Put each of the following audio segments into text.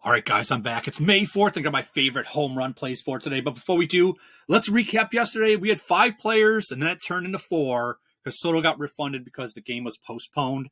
All right, guys, I'm back. It's May 4th. I got my favorite home run plays for today. But before we do, let's recap yesterday. We had 5 players, and then it turned into 4 because Soto got refunded because the game was postponed.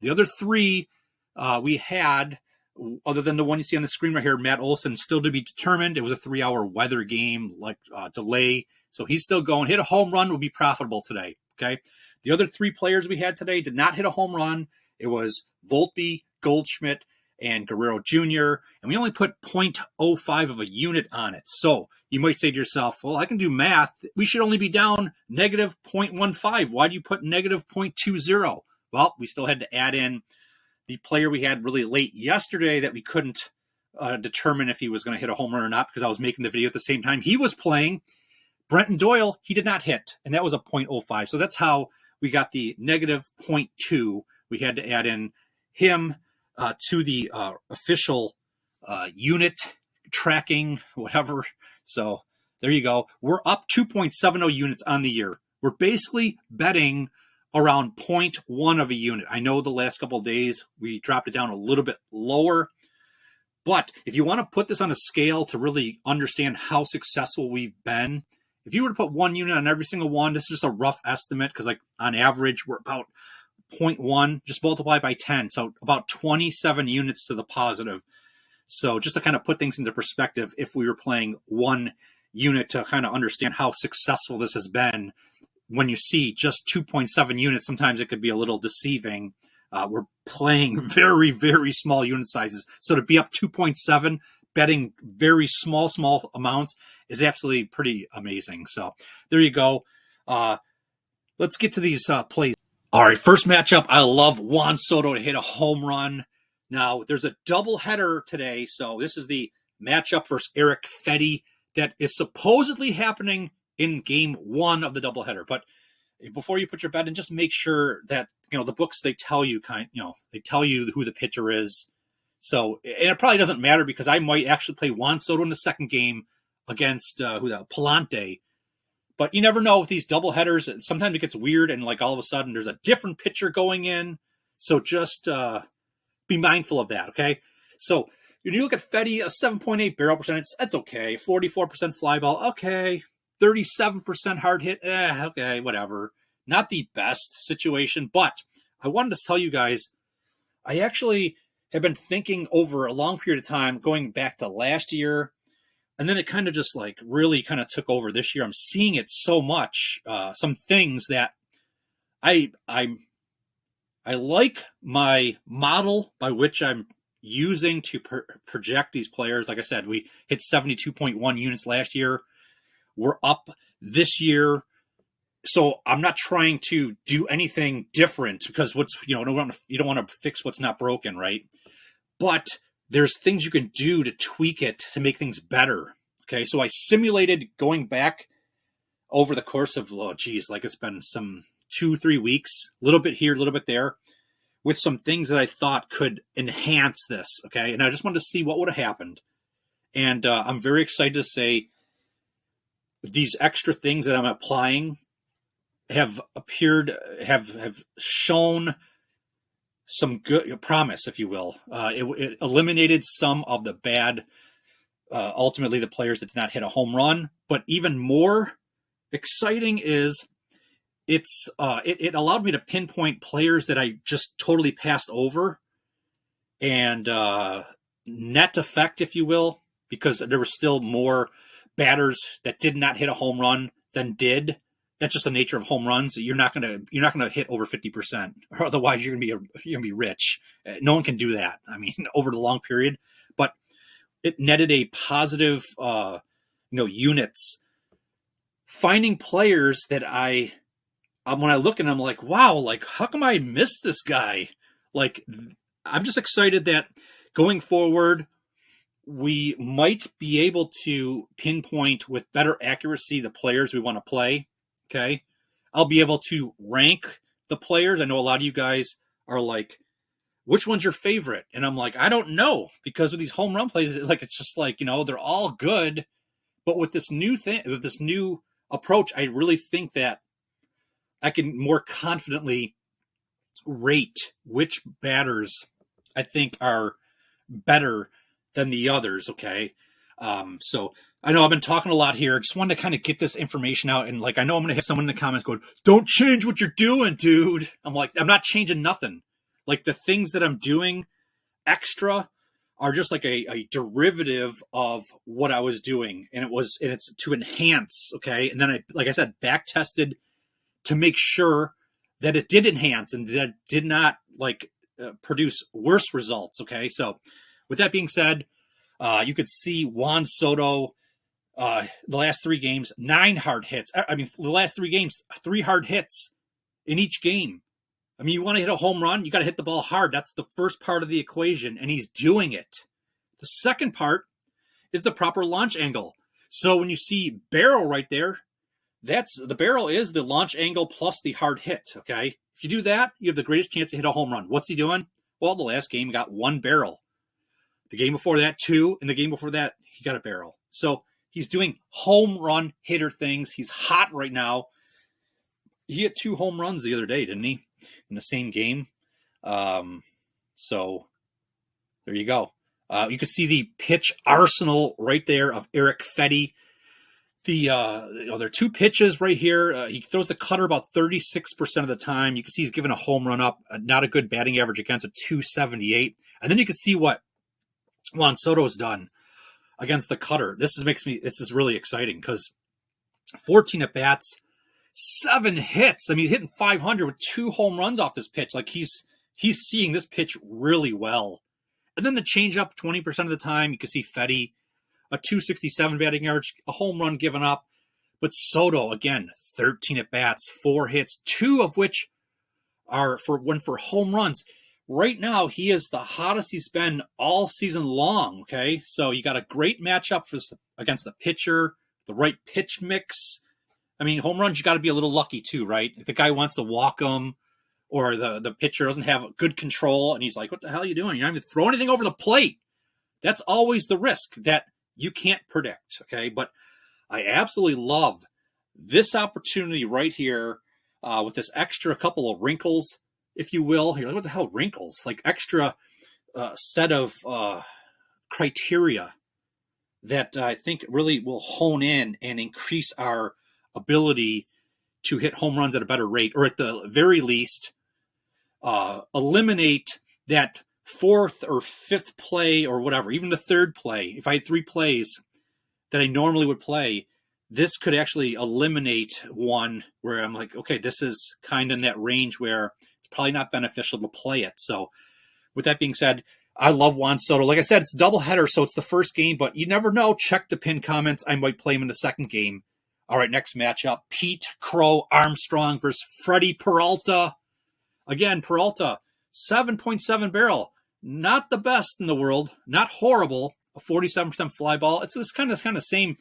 The other 3 we had, other than the one you see on the screen right here, Matt Olson, still to be determined. It was a 3-hour weather game, delay. So he's still going. Hit a home run will be profitable today, okay? The other 3 players we had today did not hit a home run. It was Volpe, Goldschmidt, and Guerrero Jr., and we only put 0.05 of a unit on it. So you might say to yourself, well, I can do math. We should only be down negative 0.15. Why do you put negative 0.20? Well, we still had to add in the player we had really late yesterday that we couldn't determine if he was going to hit a home run or not because I was making the video at the same time he was playing. Brenton Doyle, he did not hit, and that was a 0.05. So that's how we got the negative 0.2. We had to add in him to the official unit tracking, whatever. So there you go. We're up 2.70 units on the year. We're basically betting around 0.1 of a unit. I know the last couple of days we dropped it down a little bit lower, but if you want to put this on a scale to really understand how successful we've been, if you were to put 1 unit on every single one, this is just a rough estimate because like on average we're about 0.1, just multiply by 10. So about 27 units to the positive. So just to kind of put things into perspective, if we were playing 1 unit to kind of understand how successful this has been, when you see just 2.7 units, sometimes it could be a little deceiving. We're playing very, very small unit sizes. So to be up 2.7, betting very small amounts is absolutely pretty amazing. So there you go. Let's get to these plays. All right, first matchup, I love Juan Soto to hit a home run. Now, there's a doubleheader today, so this is the matchup versus Eric Fetty that is supposedly happening in game 1 of the doubleheader. But before you put your bet in, just make sure that the books they tell you they tell you who the pitcher is. So, and it probably doesn't matter because I might actually play Juan Soto in the second game against Palante. But you never know with these doubleheaders. Sometimes it gets weird and like all of a sudden there's a different pitcher going in. So just be mindful of that, okay? So when you look at Fetty, a 7.8 barrel percentage, that's okay. 44% fly ball, okay. 37% hard hit, okay, whatever. Not the best situation, but I wanted to tell you guys, I actually have been thinking over a long period of time, going back to last year, and then it kind of just like really kind of took over this year. I'm seeing it so much, some things that I like my model by which I'm using to project these players. Like I said, we hit 72.1 units last year. We're up this year. So I'm not trying to do anything different because you don't want to fix what's not broken, right? But there's things you can do to tweak it to make things better. Okay, so I simulated going back over the course of, it's been some 2-3 weeks, a little bit here, a little bit there, with some things that I thought could enhance this. Okay, and I just wanted to see what would have happened. And I'm very excited to say these extra things that I'm applying have shown some good promise, if you will. It eliminated some of the bad, ultimately the players that did not hit a home run. But even more exciting is it allowed me to pinpoint players that I just totally passed over, and net effect, if you will, because there were still more batters that did not hit a home run than did. That's just the nature of home runs. You're not gonna hit over 50%, or otherwise you're gonna be rich. No one can do that. I mean, over the long period. But it netted a positive, units. Finding players that when I look and I'm like, wow, like how come I missed this guy? Like I'm just excited that going forward, we might be able to pinpoint with better accuracy the players we want to play. Okay. I'll be able to rank the players. I know a lot of you guys are like, which one's your favorite? And I'm like, I don't know, because with these home run plays, like, it's just like, they're all good. But with this new thing, with this new approach, I really think that I can more confidently rate which batters I think are better than the others, okay? So I know I've been talking a lot here. Just wanted to kind of get this information out. And like, I know I'm going to have someone in the comments going, don't change what you're doing, dude. I'm like, I'm not changing nothing. Like the things that I'm doing extra are just like a derivative of what I was doing. And it's to enhance. Okay. And then like I said, back tested to make sure that it did enhance and that did not like produce worse results. Okay. So with that being said, you could see Juan Soto, the last 3 games, 9 hard hits. I mean, the last 3 games, 3 hard hits in each game. I mean, you want to hit a home run, you got to hit the ball hard. That's the first part of the equation, and he's doing it. The second part is the proper launch angle. So when you see barrel right there, the barrel is the launch angle plus the hard hit, okay? If you do that, you have the greatest chance to hit a home run. What's he doing? Well, the last game he got 1 barrel. The game before that, 2, and the game before that, he got a barrel. So he's doing home run hitter things. He's hot right now. He hit 2 home runs the other day, didn't he? In the same game. So there you go. You can see the pitch arsenal right there of Eric Fetty. There are 2 pitches right here. He throws the cutter about 36% of the time. You can see he's given a home run up. Not a good batting average against a 278. And then you can see what Juan Soto's done against the cutter. This is really exciting because 14 at bats, 7 hits. I mean, he's hitting 500 with 2 home runs off this pitch. Like he's seeing this pitch really well. And then the changeup 20% of the time, you can see Fetty, a 267 batting average, a home run given up. But Soto, again, 13 at bats, 4 hits, 2 of which are for home runs. Right now, he is the hottest he's been all season long, okay? So you got a great matchup against the pitcher, the right pitch mix. I mean, home runs, you got to be a little lucky too, right? If the guy wants to walk them or the pitcher doesn't have good control and he's like, what the hell are you doing? You're not even throwing anything over the plate. That's always the risk that you can't predict, okay? But I absolutely love this opportunity right here with this extra couple of wrinkles, if you will. You're like, what the hell, wrinkles? Like extra set of criteria that I think really will hone in and increase our ability to hit home runs at a better rate, or at the very least, eliminate that 4th or 5th play or whatever, even the 3rd play. If I had 3 plays that I normally would play, this could actually eliminate one where I'm like, okay, this is kind of in that range where it's probably not beneficial to play it. So with that being said, I love Juan Soto. Like I said, it's a doubleheader, so it's the first game, but you never know. Check the pinned comments. I might play him in the second game. All right, next matchup, Pete Crow Armstrong versus Freddie Peralta. Again, Peralta, 7.7 barrel. Not the best in the world. Not horrible. A 47% fly ball. It's this kind of same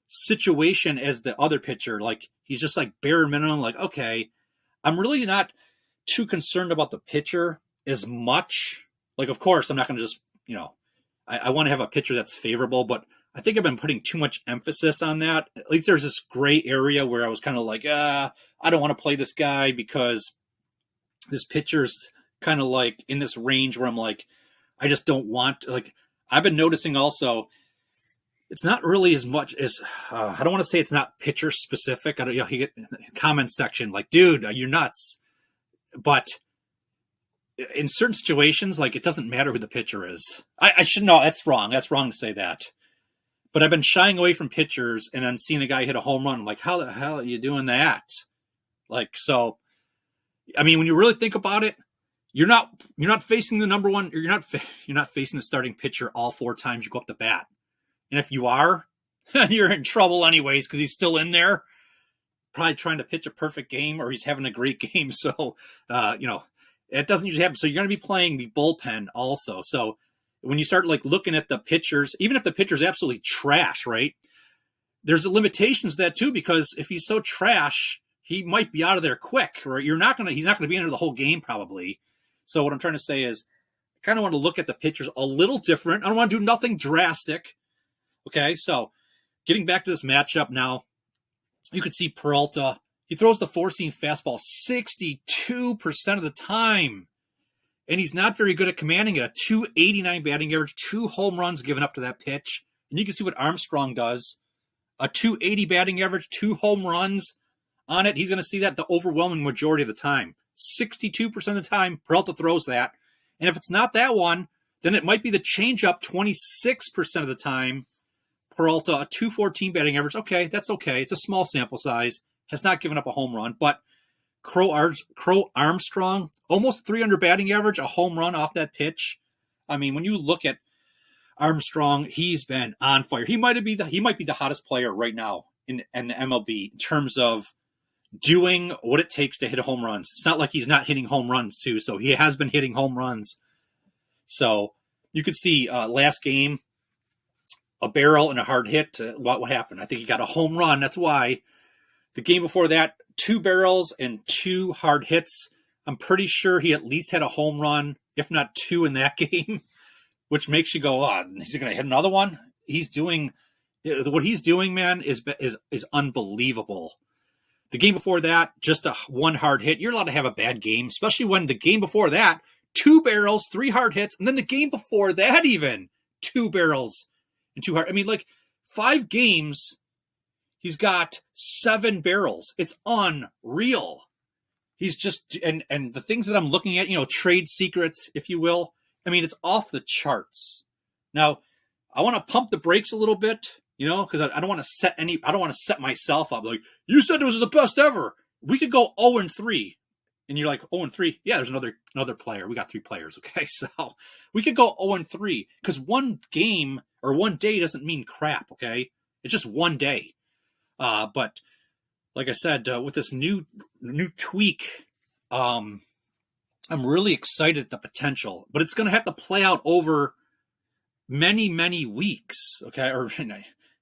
situation as the other pitcher. Like, he's just like bare minimum. Like, okay, I'm really not too concerned about the pitcher as much. Like, of course, I'm not going to just, I want to have a pitcher that's favorable, but I think I've been putting too much emphasis on that. At least there's this gray area where I was kind of like, I don't want to play this guy because this pitcher's kind of like in this range where I'm like, I just don't want to, like, I've been noticing also, it's not really as much as, I don't want to say it's not pitcher specific. I don't, you get in the comment section like, dude, you're nuts. But in certain situations, like, it doesn't matter who the pitcher is. I should know. That's wrong. That's wrong to say that. But I've been shying away from pitchers, and I'm seeing a guy hit a home run. I'm like, how the hell are you doing that? Like, so, I mean, when you really think about it, you're not facing the number one. You're not facing the starting pitcher all 4 times you go up to bat. And if you are, you're in trouble anyways because he's still in there, probably trying to pitch a perfect game, or he's having a great game. So, it doesn't usually happen. So you're going to be playing the bullpen also. So when you start like looking at the pitchers, even if the pitcher's absolutely trash, right? There's limitations to that too, because if he's so trash, he might be out of there quick, or he's not going to be in there the whole game probably. So what I'm trying to say is I kind of want to look at the pitchers a little different. I don't want to do nothing drastic. Okay. So getting back to this matchup now, you could see Peralta, he throws the 4-seam fastball 62% of the time. and he's not very good at commanding it. A 289 batting average, 2 home runs given up to that pitch. And you can see what Armstrong does. A 280 batting average, 2 home runs on it. He's going to see that the overwhelming majority of the time. 62% of the time, Peralta throws that. And if it's not that one, then it might be the changeup 26% of the time. Peralta, a 214 batting average. Okay, that's okay. It's a small sample size. Has not given up a home run. But Crow Armstrong, almost 300 batting average, a home run off that pitch. I mean, when you look at Armstrong, he's been on fire. He might be the hottest player right now in the MLB in terms of doing what it takes to hit home runs. It's not like he's not hitting home runs too. So he has been hitting home runs. So you could see last game, a barrel and a hard hit. What happened? I think he got a home run. That's why. The game before that, 2 barrels and 2 hard hits. I'm pretty sure he at least had a home run, if not 2 in that game, which makes you go, oh, is he going to hit another one? What he's doing, man, is unbelievable. The game before that, just a 1 hard hit. You're allowed to have a bad game, especially when the game before that, 2 barrels, 3 hard hits, and then the game before that even, 2 barrels and 2 hard. I mean, like 5 games, he's got 7 barrels. It's unreal. He's just, and the things that I'm looking at, trade secrets, if you will, I mean, it's off the charts. Now, I want to pump the brakes a little bit, because I don't want to set myself up. Like, you said it was the best ever. We could go 0-3. And you're like, 0-3? Yeah, there's another player. We got 3 players, okay? So we could go 0-3 because one game or one day doesn't mean crap, okay? It's just one day. But like I said, with this new tweak, I'm really excited at the potential. But it's going to have to play out over many, many weeks, okay? Or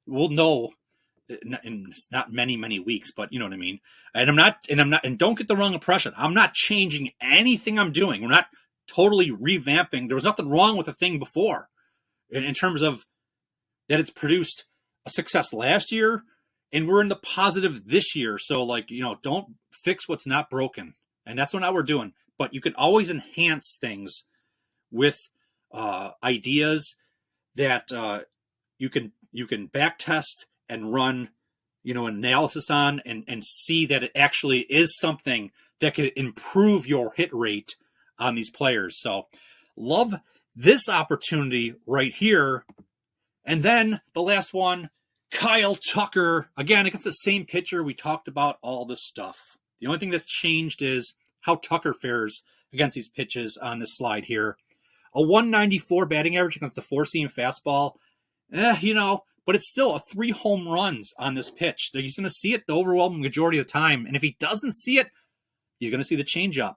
we'll know in not many, many weeks, but you know what I mean. And don't get the wrong impression. I'm not changing anything I'm doing. We're not totally revamping. There was nothing wrong with the thing before in terms of that it's produced a success last year and we're in the positive this year. So don't fix what's not broken. And that's what we're doing. But you can always enhance things with ideas that you can back test and run, analysis on and see that it actually is something that can improve your hit rate on these players. So love this opportunity right here. And then the last one, Kyle Tucker. Again, against the same pitcher. We talked about all this stuff. The only thing that's changed is how Tucker fares against these pitches on this slide here. A 194 batting average against the 4-seam fastball. But it's still a 3 home runs on this pitch. He's going to see it the overwhelming majority of the time. And if he doesn't see it, he's going to see the changeup,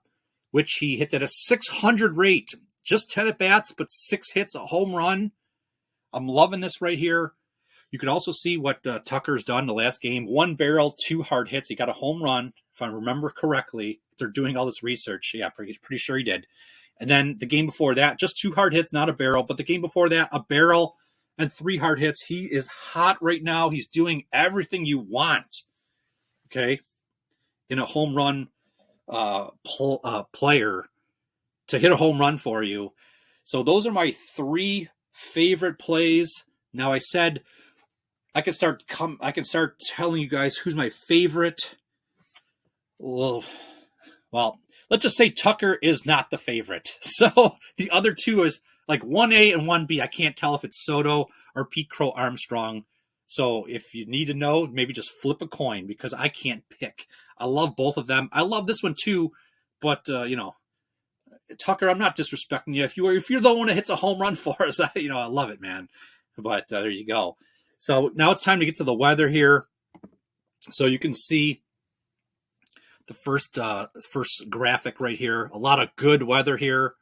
which he hits at a 600 rate. Just 10 at-bats, but 6 hits, a home run. I'm loving this right here. You can also see what Tucker's done the last game. 1 barrel, 2 hard hits. He got a home run, if I remember correctly. They're doing all this research. Yeah, pretty sure he did. And then the game before that, just 2 hard hits, not a barrel. But the game before that, a barrel and 3 hard hits. He is hot right now. He's doing everything you want, okay, in a home run player to hit a home run for you. So those are my 3 favorite plays. Now I said I can start telling you guys who's my favorite. Well, let's just say Tucker is not the favorite. So the other 2 is like 1A and 1B. I can't tell if it's Soto or Pete Crow Armstrong. So if you need to know, maybe just flip a coin because I can't pick. I love both of them. I love this one too, but Tucker, I'm not disrespecting you. If you're the one that hits a home run for us, I love it, man. But there you go. So now it's time to get to the weather here. So you can see the first graphic right here. A lot of good weather here.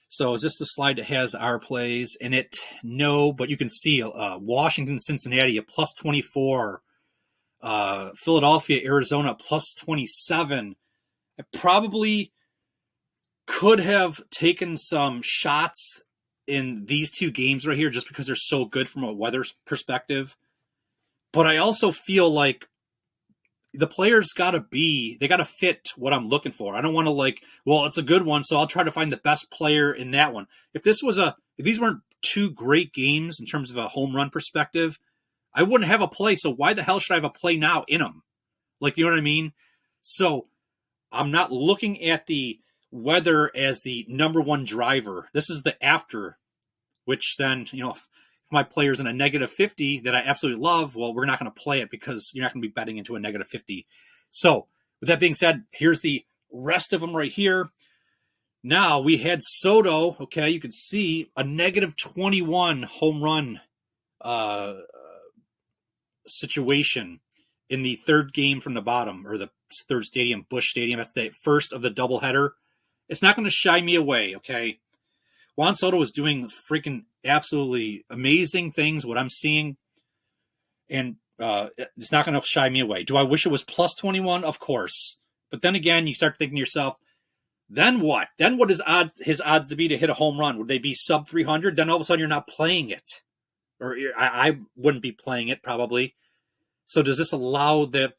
So is this the slide that has our plays in it? No, but you can see Washington, Cincinnati, a plus 24. Philadelphia, Arizona, plus 27. I probably could have taken some shots in these 2 games right here just because they're so good from a weather perspective. But I also feel like the players got to fit what I'm looking for. I don't want to well, it's a good one, so I'll try to find the best player in that one. If these weren't two great games in terms of a home run perspective, I wouldn't have a play. So why the hell should I have a play now in them? You know what I mean? So I'm not looking at the weather as the number one driver. This is the after, which then, if my player's in a negative 50 that I absolutely love, well, we're not going to play it because you're not going to be betting into a negative 50. So with that being said, here's the rest of them right here. Now we had Soto. Okay, you can see a negative 21 home run situation in the third game from the bottom, or the third stadium, Busch Stadium. That's the first of the doubleheader. It's not going to shy me away, okay? Juan Soto is doing freaking absolutely amazing things, what I'm seeing, and it's not going to shy me away. Do I wish it was plus 21? Of course. But then again, you start thinking to yourself, then what? Then what is his odds to be to hit a home run? Would they be sub 300? Then all of a sudden you're not playing it. Or I wouldn't be playing it probably. So does this allow the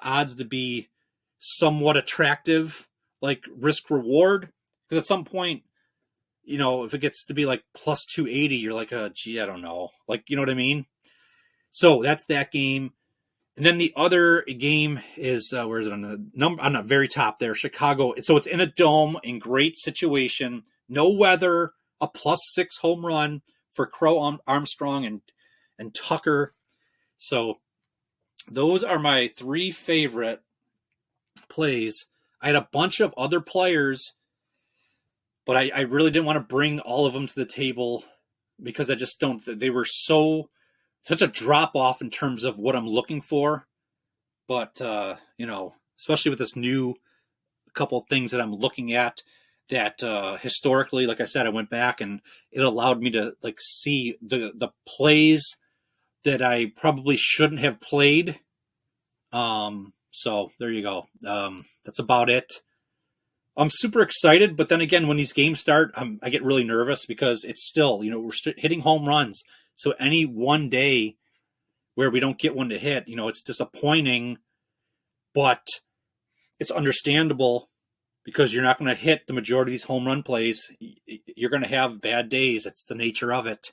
odds to be somewhat attractive, like risk reward? Because at some point, if it gets to be like plus 280, you're like, gee, I don't know. You know what I mean? So that's that game. And then the other game is, where is it on the very top there? Chicago. So it's in a dome, in great situation, no weather, a +6 home run for Crow, Armstrong, and Tucker. So those are my three favorite plays. I had a bunch of other players, but I really didn't want to bring all of them to the table because I just don't. They were such a drop off in terms of what I'm looking for. But especially with this new couple of things that I'm looking at, that historically, like I said, I went back and it allowed me to see the plays that I probably shouldn't have played. So there you go. That's about it. I'm super excited, but then again, when these games start, I get really nervous because it's still, we're hitting home runs. So any one day where we don't get one to hit, it's disappointing, but it's understandable because you're not going to hit the majority of these home run plays. You're going to have bad days. It's the nature of it.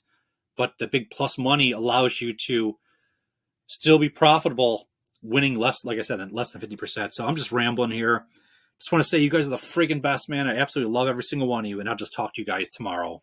But the big plus money allows you to still be profitable, winning less, like I said, less than 50%. So I'm just rambling here. Just want to say you guys are the friggin' best, man. I absolutely love every single one of you, and I'll just talk to you guys tomorrow.